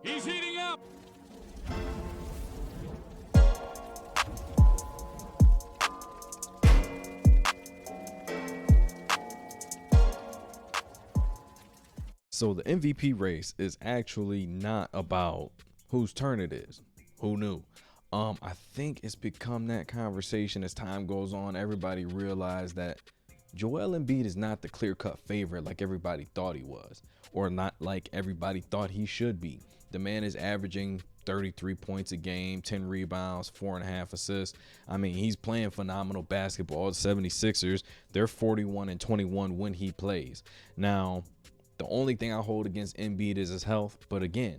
He's heating up. So the MVP race is actually not about whose turn it is. Who knew? I think it's become that conversation as time goes on. Everybody realized that Joel Embiid is not the clear-cut favorite like everybody thought he was, or not like everybody thought he should be. The man is averaging 33 points a game, 10 rebounds, 4.5 assists. I mean, he's playing phenomenal basketball. The 76ers, they're 41-21 when he plays. Now, the only thing I hold against Embiid is his health, but again,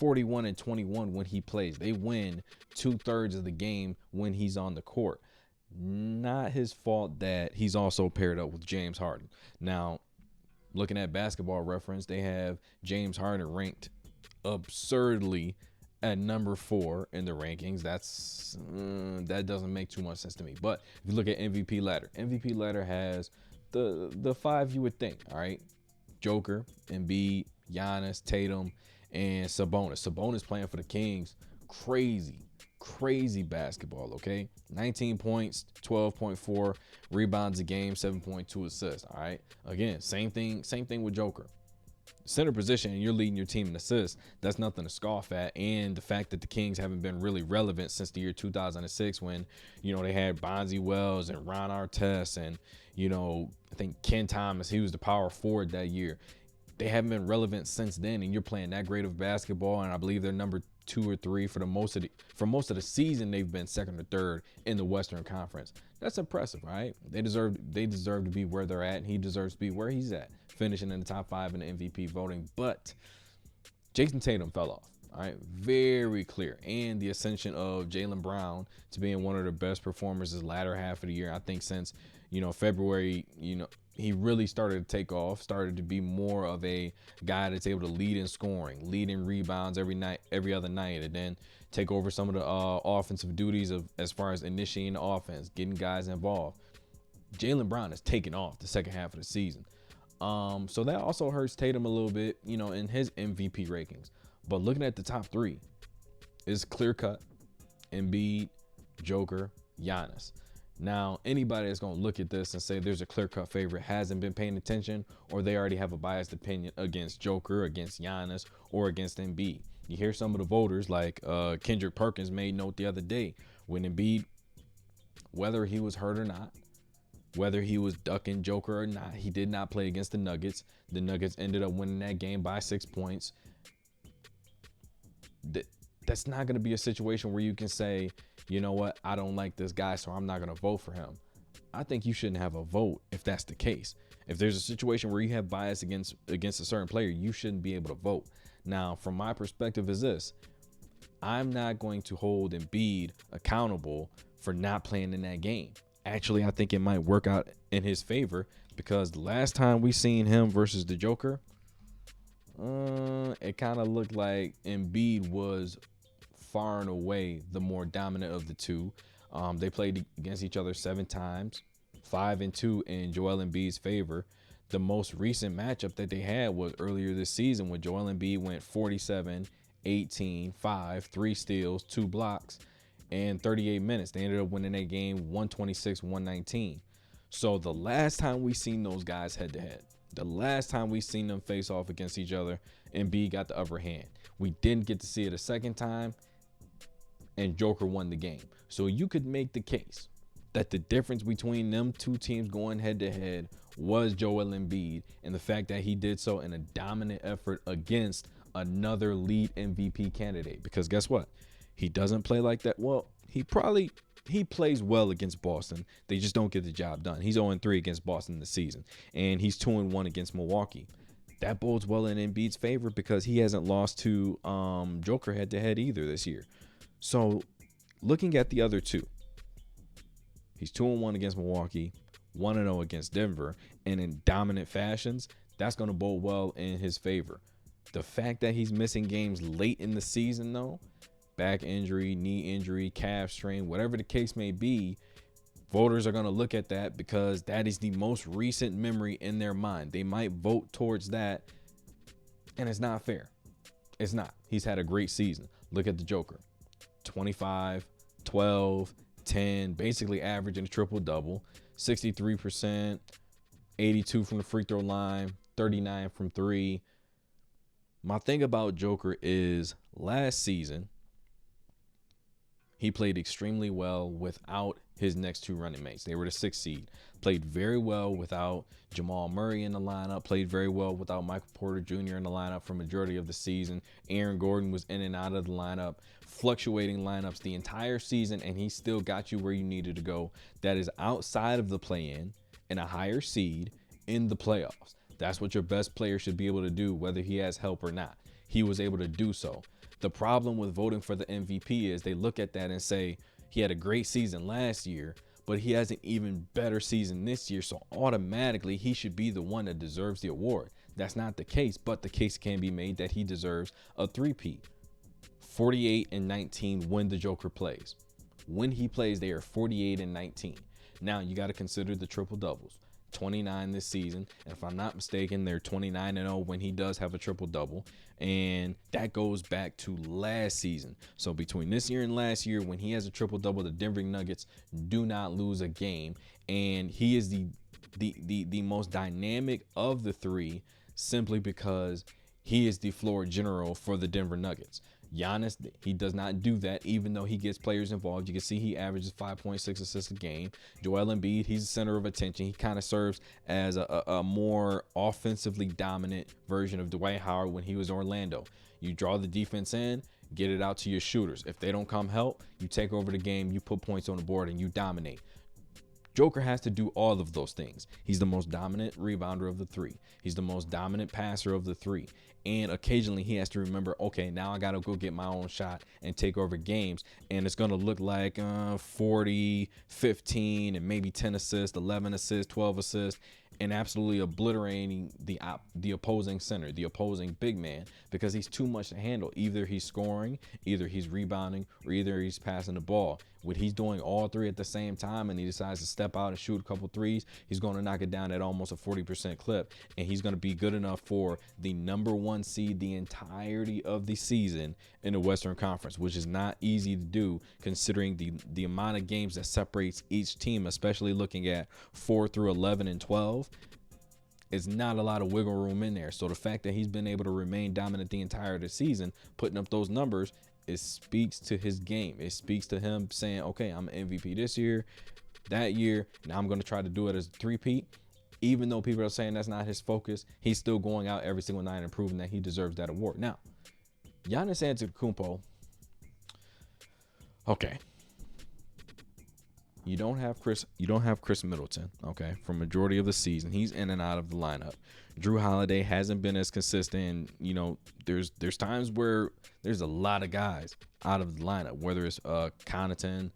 41-21 when he plays. They win 2/3 of the game when he's on the court. Not his fault that he's also paired up with James Harden. Now, looking at Basketball Reference, they have James Harden ranked absurdly at number 4 in the rankings. That doesn't make too much sense to me. But if you look at MVP ladder, MVP ladder has the 5 you would think. All right, Joker, Embiid, Giannis, Tatum, and Sabonis. Sabonis playing for the Kings. Crazy basketball, okay? 19 points, 12.4 rebounds a game, 7.2 assists, all right? Again, same thing with Joker. Center position, and you're leading your team in assists. That's nothing to scoff at. And the fact that the Kings haven't been really relevant since the year 2006 when, they had Bonzi Wells and Ron Artest and, I think Ken Thomas, he was the power forward that year. They haven't been relevant since then, and you're playing that great of basketball, and I believe they're number 2 or 3 for most of the season. They've been 2nd or 3rd in the Western Conference. That's impressive, right? They deserve to be where they're at, and he deserves to be where he's at, finishing in the top 5 in the MVP voting. But Jason Tatum fell off. All right, very clear. And the ascension of Jaylen Brown to being one of the best performers this latter half of the year, I think since, February, he really started to take off, started to be more of a guy that's able to lead in scoring, lead in rebounds every other night, and then take over some of the offensive duties of as far as initiating the offense, getting guys involved. Jaylen Brown has taken off the second half of the season. So that also hurts Tatum a little bit, in his MVP rankings. But looking at the top 3, it's clear cut: Embiid, Joker, Giannis. Now, anybody that's going to look at this and say there's a clear-cut favorite hasn't been paying attention, or they already have a biased opinion against Joker, against Giannis, or against Embiid. You hear some of the voters, like Kendrick Perkins made note the other day, when Embiid, whether he was hurt or not, whether he was ducking Joker or not, he did not play against the Nuggets. The Nuggets ended up winning that game by 6 points. That's not going to be a situation where you can say, you know what, I don't like this guy, so I'm not going to vote for him. I think you shouldn't have a vote if that's the case. If there's a situation where you have bias against a certain player, you shouldn't be able to vote. Now, from my perspective is this: I'm not going to hold Embiid accountable for not playing in that game. Actually, I think it might work out in his favor, because the last time we seen him versus the Joker, it kind of looked like Embiid was far and away the more dominant of the two. They played against each other 7 times, 5-2 in Joel Embiid's favor. The most recent matchup that they had was earlier this season when Joel Embiid went 47, 18, 5, 3 steals, 2 blocks, and 38 minutes. They ended up winning that game 126-119. So the last time we seen those guys head to head, the last time we seen them face off against each other, Embiid got the upper hand. We didn't get to see it a second time, and Joker won the game. So you could make the case that the difference between them two teams going head to head was Joel Embiid, and the fact that he did so in a dominant effort against another lead MVP candidate. Because guess what? He doesn't play like that. Well, he plays well against Boston. They just don't get the job done. He's 0-3 against Boston this season, and he's 2-1 against Milwaukee. That bodes well in Embiid's favor because he hasn't lost to Joker head to head either this year. So looking at the other two, he's 2-1 against Milwaukee, 1-0 against Denver, and in dominant fashions, that's going to bode well in his favor. The fact that he's missing games late in the season, though, back injury, knee injury, calf strain, whatever the case may be, voters are going to look at that because that is the most recent memory in their mind. They might vote towards that, and it's not fair. It's not. He's had a great season. Look at the Joker. 25, 12, 10, basically averaging a triple-double. 63%, 82 from the free throw line, 39 from three. My thing about Joker is last season, he played extremely well without his next two running mates. They were the 6th seed. Played very well without Jamal Murray in the lineup. Played very well without Michael Porter Jr. in the lineup for majority of the season. Aaron Gordon was in and out of the lineup, fluctuating lineups the entire season, and he still got you where you needed to go. That is outside of the play-in and a higher seed in the playoffs. That's what your best player should be able to do, whether he has help or not. He was able to do so. The problem with voting for the MVP is they look at that and say he had a great season last year, but he has an even better season this year, so automatically he should be the one that deserves the award. That's not the case, but the case can be made that he deserves a three-peat. 48 and 19 when the Joker plays. When he plays, they are 48 and 19. Now you got to consider the triple doubles. 29 this season, and if I'm not mistaken, they're 29-0 when he does have a triple double, and that goes back to last season. So between this year and last year, when he has a triple double, the Denver Nuggets do not lose a game, and he is the most dynamic of the three simply because he is the floor general for the Denver Nuggets. Giannis, he does not do that, even though he gets players involved. You can see he averages 5.6 assists a game. Joel Embiid, he's the center of attention. He kind of serves as a more offensively dominant version of Dwight Howard when he was in Orlando. You draw the defense in, get it out to your shooters. If they don't come help, you take over the game, you put points on the board, and you dominate. Joker has to do all of those things. He's the most dominant rebounder of the three. He's the most dominant passer of the three. And occasionally he has to remember, okay, now I got to go get my own shot and take over games. And it's going to look like 40, 15, and maybe 10 assists, 11 assists, 12 assists, and absolutely obliterating the opposing center, the opposing big man, because he's too much to handle. Either he's scoring, either he's rebounding, or either he's passing the ball. When he's doing all three at the same time and he decides to step out and shoot a couple threes, he's going to knock it down at almost a 40% clip, and he's going to be good enough for the #1 seed the entirety of the season in the Western Conference, which is not easy to do considering the amount of games that separates each team, especially looking at 4 through 11 and 12. It's not a lot of wiggle room in there. So the fact that he's been able to remain dominant the entire of the season, putting up those numbers, it speaks to his game. It speaks to him saying, okay, I'm an MVP this year, that year, now I'm going to try to do it as a three-peat. Even though people are saying that's not his focus, he's still going out every single night and proving that he deserves that award. Now, Giannis Antetokounmpo, okay. You don't have Chris Middleton, okay, for majority of the season. He's in and out of the lineup. Drew Holiday hasn't been as consistent. You know, there's times where there's a lot of guys out of the lineup, whether it's Connaughton,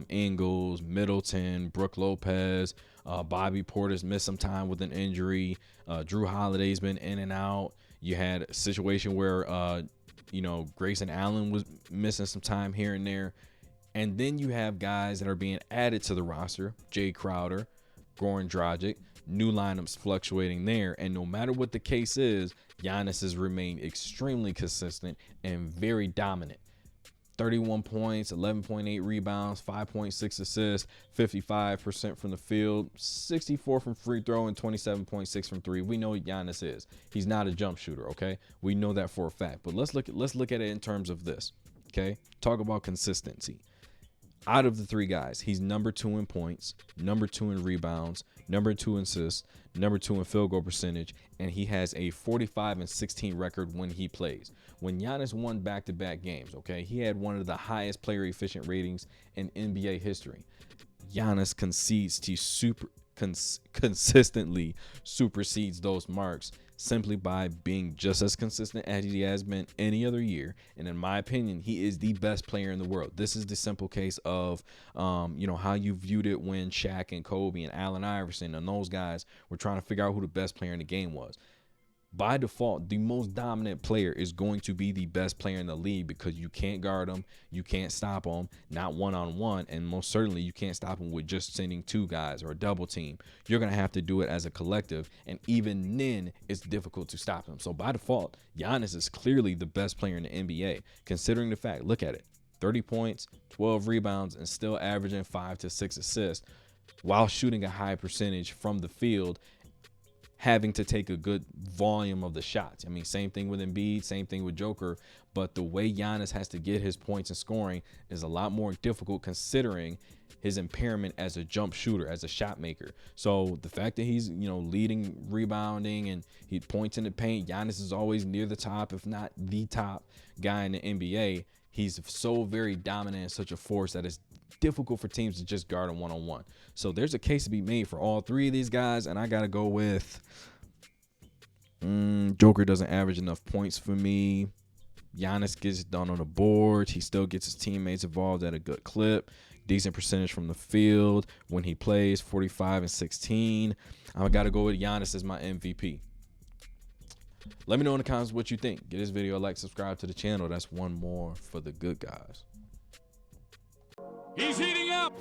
Ingles, Middleton, Brook Lopez, Bobby Porter's missed some time with an injury. Drew Holiday's been in and out. You had a situation where Grayson Allen was missing some time here and there. And then you have guys that are being added to the roster, Jay Crowder, Goran Dragic, new lineups fluctuating there. And no matter what the case is, Giannis has remained extremely consistent and very dominant. 31 points, 11.8 rebounds, 5.6 assists, 55% from the field, 64 from free throw, and 27.6 from three. We know what Giannis is. He's not a jump shooter, okay? We know that for a fact. But let's look at it in terms of this, okay? Talk about consistency. Out of the three guys, he's #2 in points, #2 in rebounds, #2 in assists, #2 in field goal percentage, and he has a 45-16 record when he plays. When Giannis won back-to-back games, okay, he had one of the highest player efficient ratings in NBA history. Giannis consistently supersedes those marks simply by being just as consistent as he has been any other year. And in my opinion, he is the best player in the world. This is the simple case of, how you viewed it when Shaq and Kobe and Allen Iverson and those guys were trying to figure out who the best player in the game was. by default, the most dominant player is going to be the best player in the league, because you can't guard him, you can't stop him, not one-on-one, and most certainly you can't stop him with just sending 2 guys or a double team. You're going to have to do it as a collective, and even then it's difficult to stop him. So by default, Giannis is clearly the best player in the NBA, considering the fact, look at it, 30 points, 12 rebounds, and still averaging 5 to 6 assists while shooting a high percentage from the field, having to take a good volume of the shots. I mean, same thing with Embiid, same thing with Joker, but the way Giannis has to get his points and scoring is a lot more difficult, considering his impairment as a jump shooter, as a shot maker. So the fact that he's, you know, leading rebounding and he points in the paint, Giannis is always near the top, if not the top guy in the NBA. He's so very dominant and such a force that it's difficult for teams to just guard him one-on-one. So there's a case to be made for all 3 of these guys, and I gotta go with Joker. Doesn't average enough points for me. Giannis gets done on the board. He still gets his teammates involved at a good clip. Decent percentage from the field when he plays, 45 and 16. I gotta go with Giannis as my MVP. Let me know in the comments what you think. Give this video a like, subscribe to the channel. That's one more for the good guys. He's heating up.